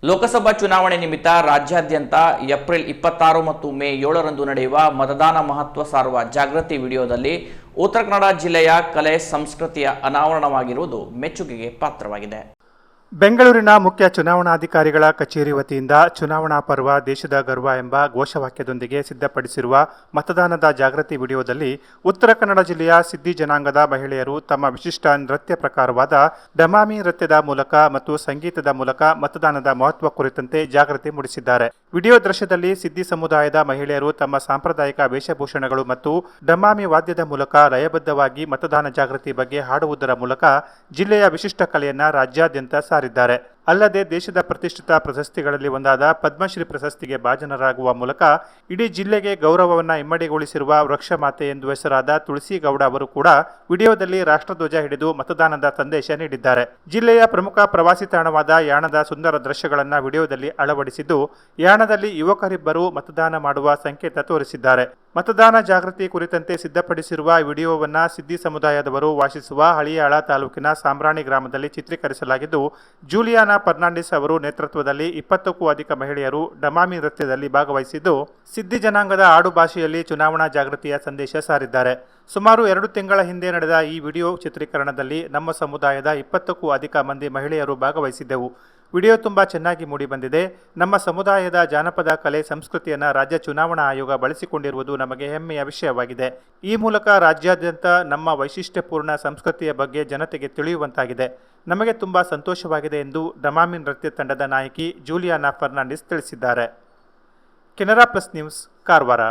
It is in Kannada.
ಲೋಕಸಭಾ ಚುನಾವಣೆ ನಿಮಿತ್ತ ರಾಜ್ಯಾದ್ಯಂತ ಏಪ್ರಿಲ್ 26 ಮತ್ತು ಮೇ 7ರಂದು ನಡೆಯುವ ಮತದಾನ ಮಹತ್ವ ಸಾರುವ ಜಾಗೃತಿ ವಿಡಿಯೋದಲ್ಲಿ ಉತ್ತರ ಕನ್ನಡ ಜಿಲ್ಲೆಯ ಕಲೆ ಸಂಸ್ಕೃತಿಯ ಅನಾವರಣವಾಗಿರುವುದು ಮೆಚ್ಚುಗೆಗೆ ಪಾತ್ರವಾಗಿದೆ. ಬೆಂಗಳೂರಿನ ಮುಖ್ಯ ಚುನಾವಣಾಧಿಕಾರಿಗಳ ಕಚೇರಿ ವತಿಯಿಂದ ಚುನಾವಣಾ ಪರ್ವ ದೇಶದ ಗರ್ವ ಎಂಬ ಘೋಷವಾಕ್ಯದೊಂದಿಗೆ ಸಿದ್ಧಪಡಿಸಿರುವ ಮತದಾನದ ಜಾಗೃತಿ ವಿಡಿಯೋದಲ್ಲಿ ಉತ್ತರ ಕನ್ನಡ ಜಿಲ್ಲೆಯ ಸಿದ್ದಿ ಜನಾಂಗದ ಮಹಿಳೆಯರು ತಮ್ಮ ವಿಶಿಷ್ಟ ನೃತ್ಯ ಪ್ರಕಾರವಾದ ಡಮಾಮಿ ನೃತ್ಯದ ಮೂಲಕ ಮತ್ತು ಸಂಗೀತದ ಮೂಲಕ ಮತದಾನದ ಮಹತ್ವ ಕುರಿತಂತೆ ಜಾಗೃತಿ ಮೂಡಿಸಿದ್ದಾರೆ. ವಿಡಿಯೋ ದೃಶ್ಯದಲ್ಲಿ ಸಿದ್ದಿ ಸಮುದಾಯದ ಮಹಿಳೆಯರು ತಮ್ಮ ಸಾಂಪ್ರದಾಯಿಕ ವೇಷಭೂಷಣಗಳು ಮತ್ತು ಡಮಾಮಿ ವಾದ್ಯದ ಮೂಲಕ ಲಯಬದ್ಧವಾಗಿ ಮತದಾನ ಜಾಗೃತಿ ಬಗ್ಗೆ ಹಾಡುವುದರ ಮೂಲಕ ಜಿಲ್ಲೆಯ ವಿಶಿಷ್ಟ ಕಲೆಯನ್ನ ರಾಜ್ಯಾದ್ಯಂತ ಸಾರಿದ್ದಾರೆ. ಅಲ್ಲದೆ ದೇಶದ ಪ್ರತಿಷ್ಠಿತ ಪ್ರಶಸ್ತಿಗಳಲ್ಲಿ ಒಂದಾದ ಪದ್ಮಶ್ರೀ ಪ್ರಶಸ್ತಿಗೆ ಭಾಜನರಾಗುವ ಮೂಲಕ ಇಡೀ ಜಿಲ್ಲೆಗೆ ಗೌರವವನ್ನ ಇಮ್ಮಡಿಗೊಳಿಸಿರುವ ವೃಕ್ಷ ಮಾತೆ ಎಂದು ಹೆಸರಾದ ತುಳಸಿ ಗೌಡ ಅವರು ಕೂಡ ವಿಡಿಯೋದಲ್ಲಿ ರಾಷ್ಟ್ರಧ್ವಜ ಹಿಡಿದು ಮತದಾನದ ಸಂದೇಶ ನೀಡಿದ್ದಾರೆ. ಜಿಲ್ಲೆಯ ಪ್ರಮುಖ ಪ್ರವಾಸಿ ತಾಣವಾದ ಯಾಣದ ಸುಂದರ ದೃಶ್ಯಗಳನ್ನು ವಿಡಿಯೋದಲ್ಲಿ ಅಳವಡಿಸಿದ್ದು, ಯಾಣದಲ್ಲಿ ಯುವಕರಿಬ್ಬರು ಮತದಾನ ಮಾಡುವ ಸಂಕೇತ ತೋರಿಸಿದ್ದಾರೆ. ಮತದಾನ ಜಾಗೃತಿ ಕುರಿತಂತೆ ಸಿದ್ಧಪಡಿಸಿರುವ ವಿಡಿಯೋವನ್ನ ಸಿದ್ದಿ ಸಮುದಾಯದವರು ವಾಸಿಸುವ ಹಳಿಯಾಳ ತಾಲೂಕಿನ ಸಾಂಬ್ರಾಣಿ ಗ್ರಾಮದಲ್ಲಿ ಚಿತ್ರೀಕರಿಸಲಾಗಿದ್ದು, ಜೂಲಿಯಾನಾ ಫರ್ನಾಂಡಿಸ್ ಅವರು ನೇತೃತ್ವದಲ್ಲಿ 20ಕ್ಕೂ ಅಧಿಕ ಮಹಿಳೆಯರು ಡಮಾಮಿ ನೃತ್ಯದಲ್ಲಿ ಭಾಗವಹಿಸಿದ್ದು, ಸಿದ್ದಿ ಜನಾಂಗದ ಆಡು ಭಾಷೆಯಲ್ಲಿ ಚುನಾವಣಾ ಜಾಗೃತಿಯ ಸಂದೇಶ ಸಾರಿದ್ದಾರೆ. ಸುಮಾರು 2 ತಿಂಗಳ ಹಿಂದೆ ನಡೆದ ಈ ವಿಡಿಯೋ ಚಿತ್ರೀಕರಣದಲ್ಲಿ ನಮ್ಮ ಸಮುದಾಯದ 20ಕ್ಕೂ ಅಧಿಕ ಮಂದಿ ಮಹಿಳೆಯರು ಭಾಗವಹಿಸಿದ್ದೆವು. ವಿಡಿಯೋ ತುಂಬಾ ಚೆನ್ನಾಗಿ ಮೂಡಿಬಂದಿದೆ. ನಮ್ಮ ಸಮುದಾಯದ ಜಾನಪದ ಕಲೆ ಸಂಸ್ಕೃತಿಯನ್ನು ರಾಜ್ಯ ಚುನಾವಣಾ ಆಯೋಗ ಬಳಸಿಕೊಂಡಿರುವುದು ನಮಗೆ ಹೆಮ್ಮೆಯ ವಿಷಯವಾಗಿದೆ. ಈ ಮೂಲಕ ರಾಜ್ಯಾದ್ಯಂತ ನಮ್ಮ ವೈಶಿಷ್ಟ್ಯಪೂರ್ಣ ಸಂಸ್ಕೃತಿಯ ಬಗ್ಗೆ ಜನತೆಗೆ ತಿಳಿಯುವಂತಾಗಿದೆ. ನಮಗೆ ತುಂಬಾ ಸಂತೋಷವಾಗಿದೆ ಎಂದು ಡಮಾಮಿ ನೃತ್ಯ ತಂಡದ ನಾಯಕಿ ಜೂಲಿಯಾನಾ ಫರ್ನಾಂಡಿಸ್ ತಿಳಿಸಿದ್ದಾರೆ. Canara plus news, Karwar.